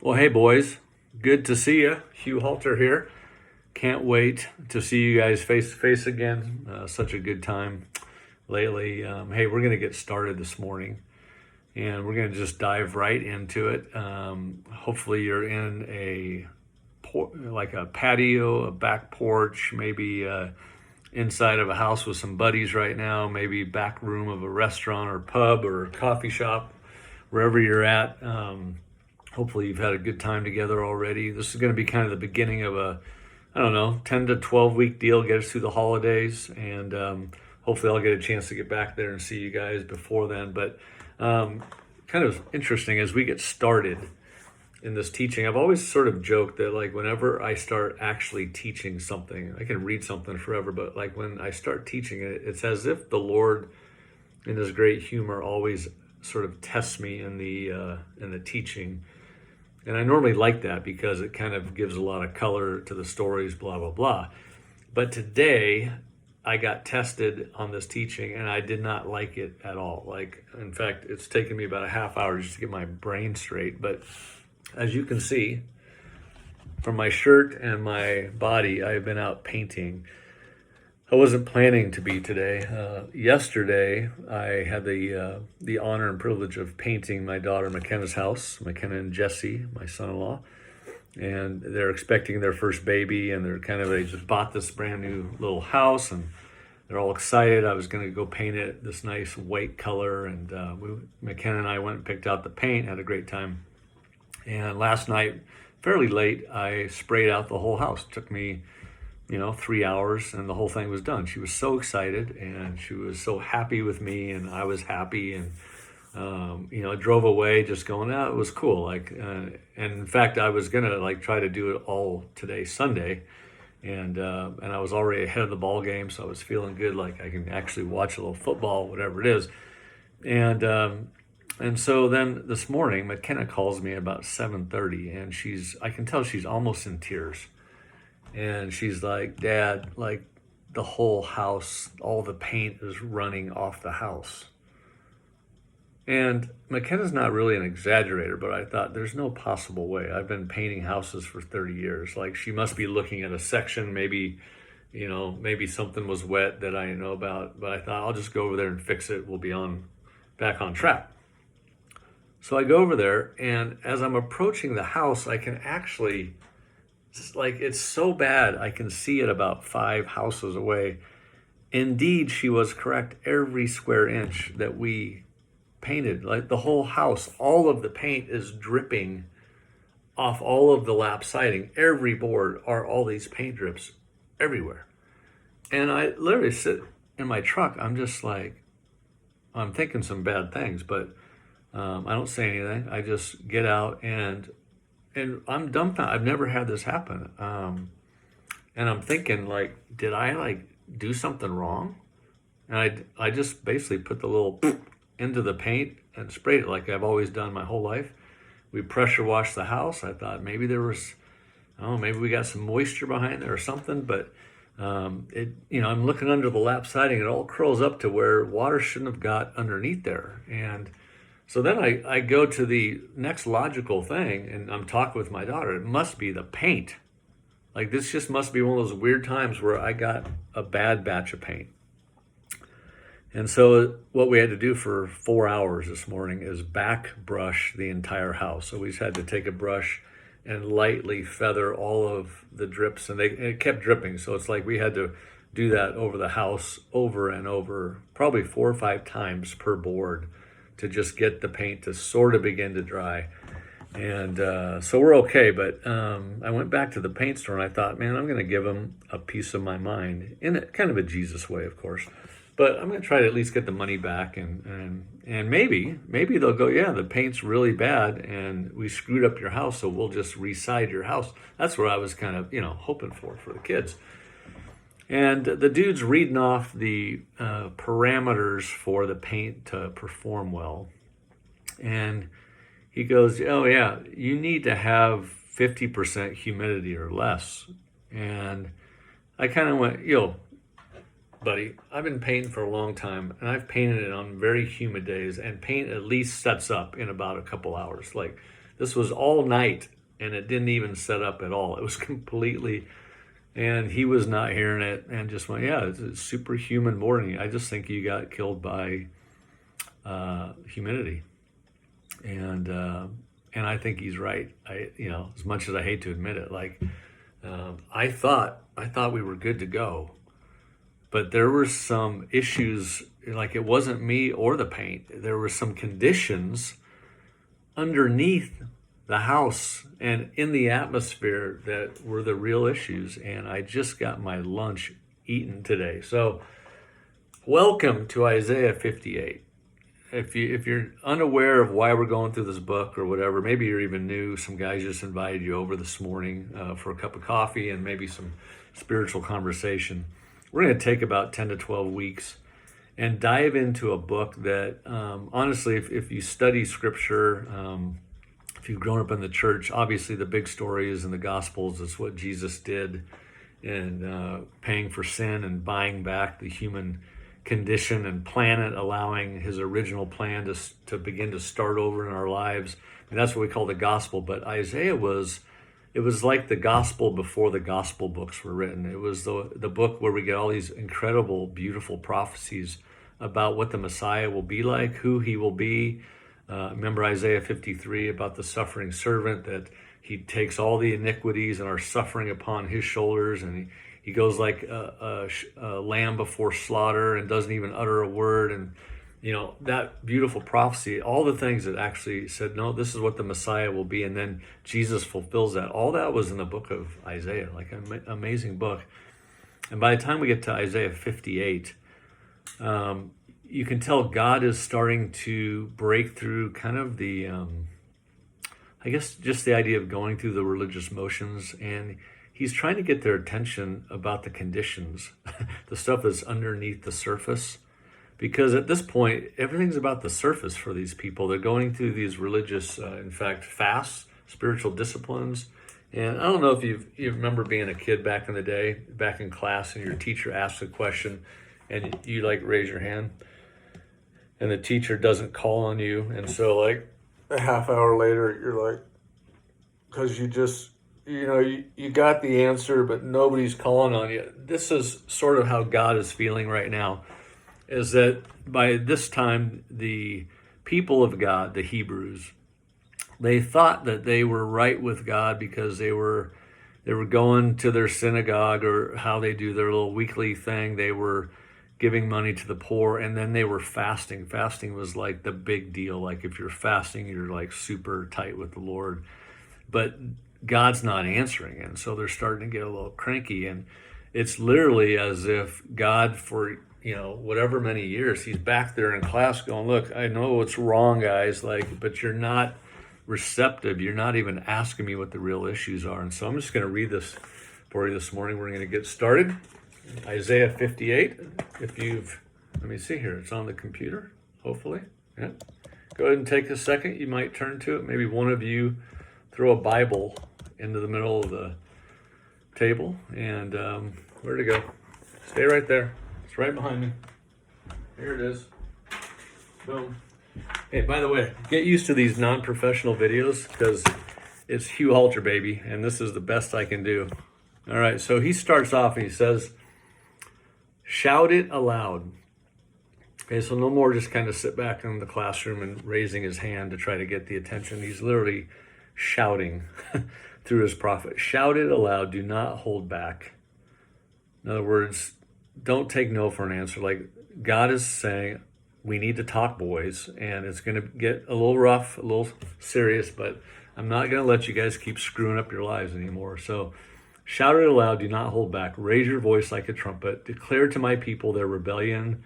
Well, hey boys, good to see you. Hugh Halter here. Can't wait to see you guys face to face again. Such a good time lately. Hey, we're going to get started this morning and we're going to just dive right into it. Hopefully, you're in like a patio, a back porch, maybe inside of a house with some buddies right now, maybe back room of a restaurant or pub or coffee shop, wherever you're at. Hopefully you've had a good time together already. This is going to be kind of the beginning of a, 10 to 12 week deal, get us through the holidays. And hopefully I'll get a chance to get back there and see you guys before then. But kind of interesting as we get started in this teaching, I've always sort of joked that like whenever I start actually teaching something, I can read something forever, but like when I start teaching it, it's as if the Lord in his great humor always sort of tests me in the teaching. And I normally like that because it kind of gives a lot of color to the stories, blah, blah, blah. But today I got tested on this teaching and I did not like it at all. Like, in fact, it's taken me about a half hour just to get my brain straight. But as you can see from my shirt and my body, I've been out painting. I wasn't planning to be today. Yesterday, I had the honor and privilege of painting my daughter McKenna's house, McKenna and Jesse, my son-in-law, and they're expecting their first baby, and they just bought this brand new little house, and they're all excited. I was going to go paint it this nice white color, and McKenna and I went and picked out the paint, had a great time, and last night, fairly late, I sprayed out the whole house. It took me 3 hours and the whole thing was done. She was so excited and she was so happy with me and I was happy and, I drove away just going, it was cool. And in fact, I was going to try to do it all today, Sunday. And I was already ahead of the ball game. So I was feeling good. Like I can actually watch a little football, whatever it is. And so then this morning, McKenna calls me about 7:30 and I can tell she's almost in tears. And she's like, Dad, like the whole house, all the paint is running off the house. And McKenna's not really an exaggerator, but I thought there's no possible way. I've been painting houses for 30 years. Like she must be looking at a section, maybe something was wet that I didn't know about, but I thought I'll just go over there and fix it. We'll be back on track. So I go over there and as I'm approaching the house, I can actually, it's so bad, I can see it about 5 houses away. Indeed, she was correct. Every square inch that we painted, like the whole house, all of the paint is dripping off all of the lap siding. Every board are all these paint drips everywhere. And I literally sit in my truck. I'm just like, I'm thinking some bad things, but I don't say anything. I just get out and I'm dumbfounded. I've never had this happen. And I'm thinking did I do something wrong? And I just basically put the little into the paint and sprayed it like I've always done my whole life. We pressure washed the house. I thought maybe there was, maybe we got some moisture behind there or something, but I'm looking under the lap siding. It all curls up to where water shouldn't have got underneath there. And so then I go to the next logical thing and I'm talking with my daughter. It must be the paint. Like this just must be one of those weird times where I got a bad batch of paint. And so what we had to do for 4 hours this morning is back brush the entire house. So we just had to take a brush and lightly feather all of the drips and it kept dripping. So it's like we had to do that over the house over and over, probably 4 or 5 times per board, to just get the paint to sort of begin to dry. And so we're okay, but I went back to the paint store and I thought, man, I'm going to give them a piece of my mind in kind of a Jesus way, of course. But I'm going to try to at least get the money back and maybe they'll go, yeah, the paint's really bad and we screwed up your house, so we'll just reside your house. That's what I was kind of, hoping for the kids. And the dude's reading off the parameters for the paint to perform well. And he goes, oh yeah, you need to have 50% humidity or less. And I kind of went, buddy, I've been painting for a long time and I've painted it on very humid days and paint at least sets up in about a couple hours. Like This was all night, and it didn't even set up at all. It was completely, and he was not hearing it and just went, yeah, it's a superhuman morning. I just think you got killed by humidity. And I think he's right. As much as I hate to admit it, I thought we were good to go, but there were some issues. Like, it wasn't me or the paint. There were some conditions underneath the house and in the atmosphere that were the real issues. And I just got my lunch eaten today. So welcome to Isaiah 58. If you're unaware of why we're going through this book or whatever, maybe you're even new, some guys just invited you over this morning for a cup of coffee and maybe some spiritual conversation. We're going to take about 10 to 12 weeks and dive into a book that, honestly, if you study scripture, if you've grown up in the church, obviously the big story is in the Gospels. It's what Jesus did in paying for sin and buying back the human condition and planet, allowing his original plan to begin to start over in our lives. And that's what we call the gospel. But Isaiah it was like the gospel before the gospel books were written. It was the book where we get all these incredible, beautiful prophecies about what the Messiah will be like, who he will be. Remember Isaiah 53 about the suffering servant, that he takes all the iniquities and our suffering upon his shoulders, and he goes like a lamb before slaughter and doesn't even utter a word. And, that beautiful prophecy, all the things that actually said, no, this is what the Messiah will be. And then Jesus fulfills that. All that was in the book of Isaiah, like an amazing book. And by the time we get to Isaiah 58, you can tell God is starting to break through kind of the, I guess, just the idea of going through the religious motions. And he's trying to get their attention about the conditions, the stuff that's underneath the surface. Because at this point, everything's about the surface for these people. They're going through these religious, in fact, fasts, spiritual disciplines. And I don't know if you remember being a kid back in the day, back in class, and your teacher asks a question, and you raise your hand, and the teacher doesn't call on you. And so a half hour later, you're because you just, you got the answer, but nobody's calling on you. This is sort of how God is feeling right now, is that by this time, the people of God, the Hebrews, they thought that they were right with God because they were going to their synagogue, or how they do their little weekly thing. They were giving money to the poor, and then they were fasting. Fasting was like the big deal. Like, if you're fasting, you're super tight with the Lord. But God's not answering. And so they're starting to get a little cranky. And it's literally as if God, for, whatever many years, he's back there in class going, look, I know what's wrong, guys, but you're not receptive. You're not even asking me what the real issues are. And so I'm just going to read this for you this morning. We're going to get started. Isaiah 58. Let me see here. It's on the computer, hopefully. Yeah. Go ahead and take a second. You might turn to it. Maybe one of you throw a Bible into the middle of the table. And where'd it go? Stay right there. It's right behind me. Here it is. Boom. Hey, by the way, get used to these non-professional videos, because it's Hugh Halter, baby, and this is the best I can do. All right, so he starts off and he says, shout it aloud. Okay, so no more just kind of sit back in the classroom and raising his hand to try to get the attention. He's literally shouting through his prophet. Shout it aloud, do not hold back. In other words, don't take no for an answer. God is saying, we need to talk, boys, and it's going to get a little rough, a little serious, but I'm not going to let you guys keep screwing up your lives anymore. So shout it aloud, do not hold back. Raise your voice like a trumpet. Declare to my people their rebellion,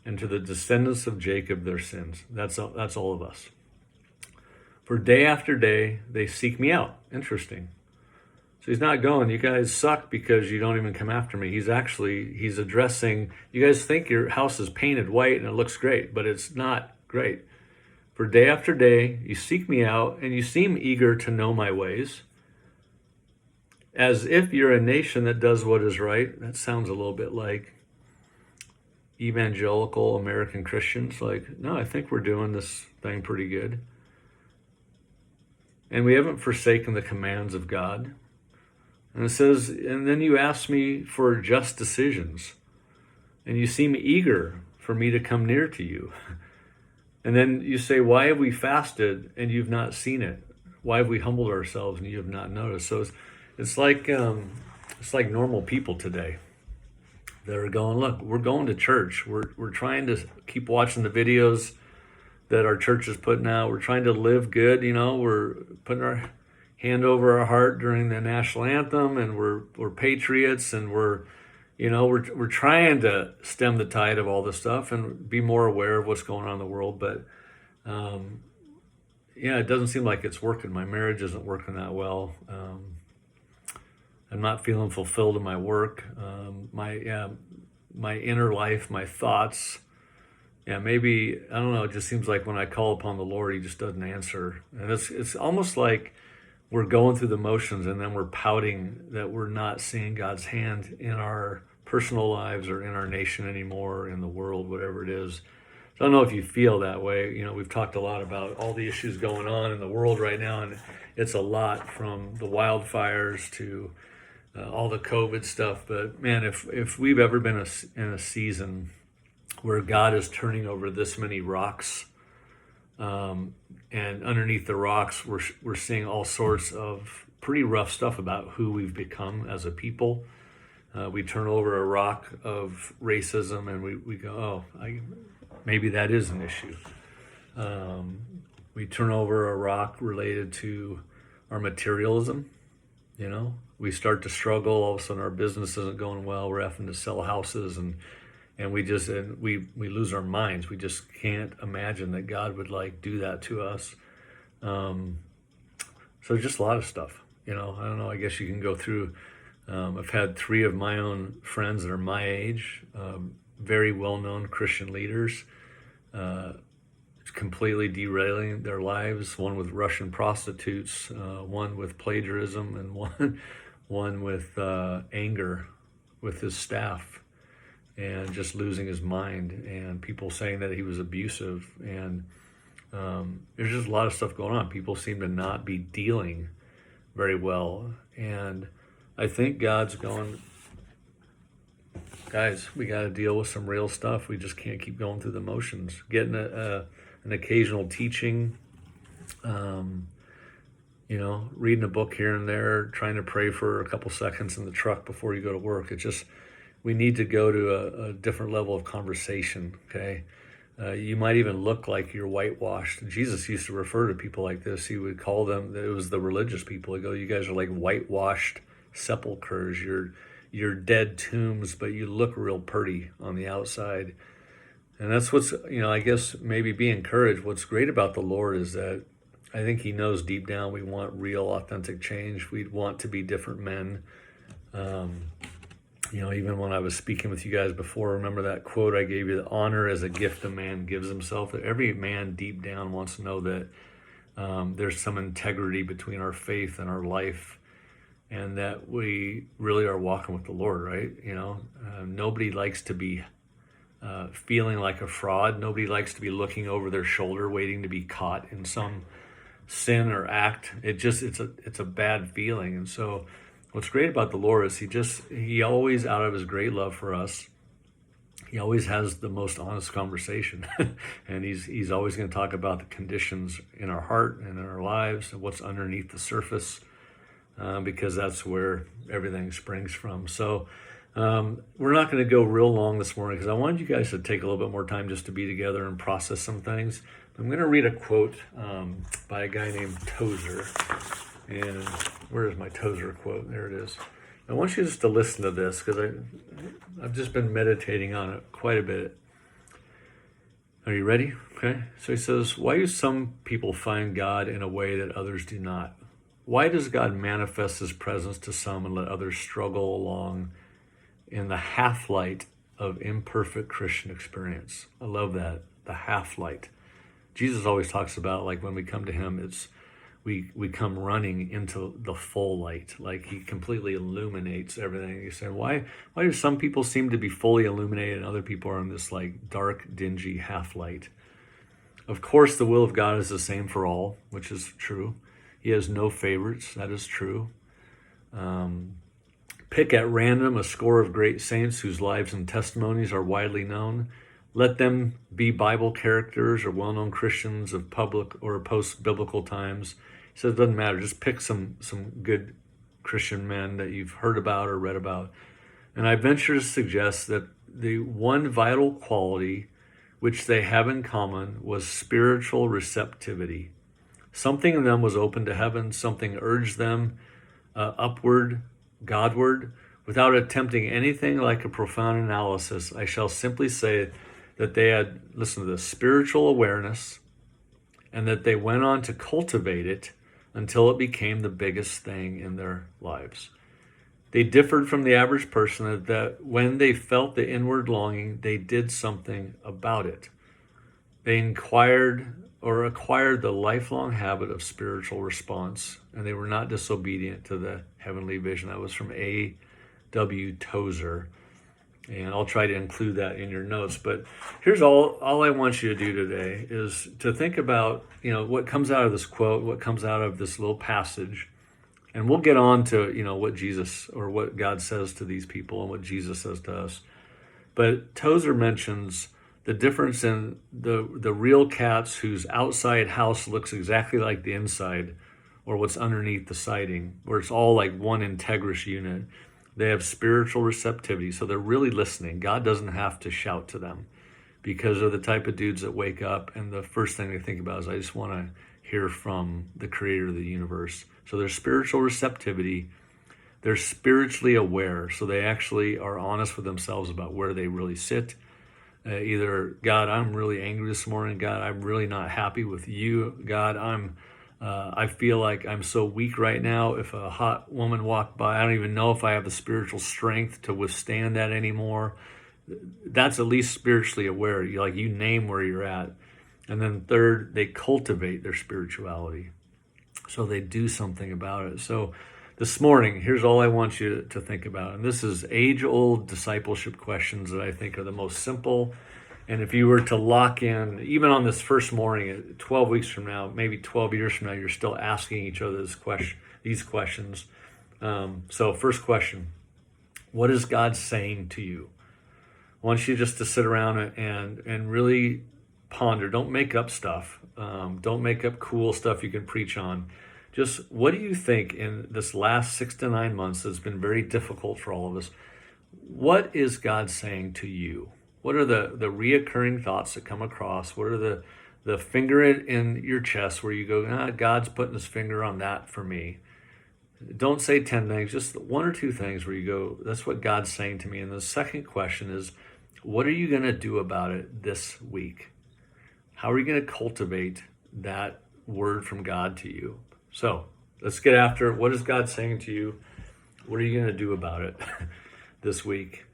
and to the descendants of Jacob their sins. That's all of us. For day after day, they seek me out. Interesting. So he's not going, you guys suck because you don't even come after me. He's addressing, you guys think your house is painted white and it looks great, but it's not great. For day after day, you seek me out, and you seem eager to know my ways, as if you're a nation that does what is right. That sounds a little bit like evangelical American Christians. No, I think we're doing this thing pretty good. and we haven't forsaken the commands of God. And it says, and then you ask me for just decisions, and you seem eager for me to come near to you. And then you say, why have we fasted and you've not seen it? Why have we humbled ourselves and you have not noticed? So it's like normal people today. They're going, look, we're going to church. We're trying to keep watching the videos that our church is putting out. We're trying to live good. We're putting our hand over our heart during the national anthem, and we're patriots, and we're trying to stem the tide of all this stuff and be more aware of what's going on in the world. But it doesn't seem like it's working. My marriage isn't working that well. I'm not feeling fulfilled in my work. My inner life, my thoughts. Maybe, I don't know, it just seems like when I call upon the Lord, he just doesn't answer. And it's almost like we're going through the motions and then we're pouting that we're not seeing God's hand in our personal lives or in our nation anymore, in the world, whatever it is. So I don't know if you feel that way. We've talked a lot about all the issues going on in the world right now, and it's a lot, from the wildfires to all the COVID stuff. But man, if we've ever been in a season where God is turning over this many rocks, and underneath the rocks, we're seeing all sorts of pretty rough stuff about who we've become as a people. We turn over a rock of racism, and we go, maybe that is an issue. We turn over a rock related to our materialism. We start to struggle. All of a sudden, our business isn't going well. We're having to sell houses, and we lose our minds. We just can't imagine that God would do that to us. So just a lot of stuff. I don't know. I guess you can go through. I've had 3 of my own friends that are my age, very well-known Christian leaders, completely derailing their lives. One with Russian prostitutes, one with plagiarism, and one with anger with his staff, and just losing his mind, and people saying that he was abusive. And there's just a lot of stuff going on. People seem to not be dealing very well. And I think God's going, guys, we got to deal with some real stuff. We just can't keep going through the motions. Getting an occasional teaching, reading a book here and there, trying to pray for a couple seconds in the truck before you go to work. We need to go to a different level of conversation, okay? You might even look like you're whitewashed. Jesus used to refer to people like this. He would call them, it was the religious people. He'd go, you guys are like whitewashed sepulchers. You're dead tombs, but you look real pretty on the outside. And that's what's, I guess maybe be encouraged. What's great about the Lord is that I think he knows deep down we want real, authentic change. We want to be different men. Even when I was speaking with you guys before, remember that quote I gave you, the honor as a gift a man gives himself. That every man deep down wants to know that there's some integrity between our faith and our life, and that we really are walking with the Lord, right? Nobody likes to be feeling like a fraud. Nobody likes to be looking over their shoulder, waiting to be caught in some sin or act. It's a bad feeling. And so what's great about the Lord is he always, out of his great love for us, he always has the most honest conversation. And he's always going to talk about the conditions in our heart and in our lives and what's underneath the surface, because that's where everything springs from. So we're not going to go real long this morning because I wanted you guys to take a little bit more time just to be together and process some things. I'm going to read a quote by a guy named Tozer. And where is my Tozer quote? There it is. I want you just to listen to this because I've just been meditating on it quite a bit. Are you ready? Okay. So he says, why do some people find God in a way that others do not? Why does God manifest his presence to some and let others struggle along in the half-light of imperfect Christian experience? I love that, the half-light. Jesus always talks about, like, when we come to him, we come running into the full light. Like, he completely illuminates everything. You say, why do some people seem to be fully illuminated and other people are in this like dark, dingy half-light? Of course, the will of God is the same for all, which is true. He has no favorites. That is true. Pick at random a score of great saints whose lives and testimonies are widely known. Let them be Bible characters or well-known Christians of public or post-biblical times. He says it doesn't matter. Just pick some good Christian men that you've heard about or read about. And I venture to suggest that the one vital quality which they have in common was spiritual receptivity. Something in them was open to heaven. Something urged them upward, Godward. Without attempting anything like a profound analysis, I shall simply say that they had, listen to this, spiritual awareness, and that they went on to cultivate it until it became the biggest thing in their lives. They differed from the average person that when they felt the inward longing, they did something about it. They acquired the lifelong habit of spiritual response, and they were not disobedient to the heavenly vision. That was from A.W. Tozer, and I'll try to include that in your notes. But here's all I want you to do today is to think about, what comes out of this quote, what comes out of this little passage, and we'll get on to, what Jesus or what God says to these people and what Jesus says to us. But Tozer mentions the difference in the real cats whose outside house looks exactly like the inside, or what's underneath the siding, where it's all like one integrous unit. They have spiritual receptivity, so they're really listening. God doesn't have to shout to them, because they're the type of dudes that wake up and the first thing they think about is, I just want to hear from the creator of the universe. So there's spiritual receptivity. They're spiritually aware, so they actually are honest with themselves about where they really sit. Either, God, I'm really angry this morning. God, I'm really not happy with you. God, I feel like I'm so weak right now. If a hot woman walked by, I don't even know if I have the spiritual strength to withstand that anymore. That's at least spiritually aware. You name where you're at. And then third, they cultivate their spirituality. So they do something about it. So this morning, here's all I want you to think about. And this is age-old discipleship questions that I think are the most simple. And if you were to lock in, even on this first morning, 12 weeks from now, maybe 12 years from now, you're still asking each other these questions. So first question, what is God saying to you? I want you just to sit around and really ponder. Don't make up stuff. Don't make up cool stuff you can preach on. Just what do you think in this last 6 to 9 months that's been very difficult for all of us? What is God saying to you? What are the reoccurring thoughts that come across? What are the finger in your chest where you go, God's putting his finger on that for me? Don't say 10 things, just 1 or 2 things where you go, that's what God's saying to me. And the second question is, what are you going to do about it this week? How are you going to cultivate that word from God to you? So let's get after it. What is God saying to you? What are you going to do about it this week?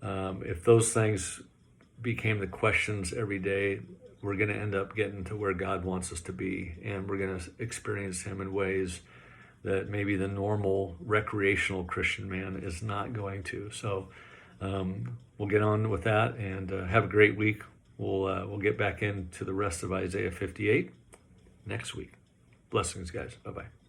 If those things became the questions every day, we're going to end up getting to where God wants us to be, and we're going to experience him in ways that maybe the normal recreational Christian man is not going to. So we'll get on with that, and have a great week. We'll get back into the rest of Isaiah 58 next week. Blessings, guys. Bye-bye.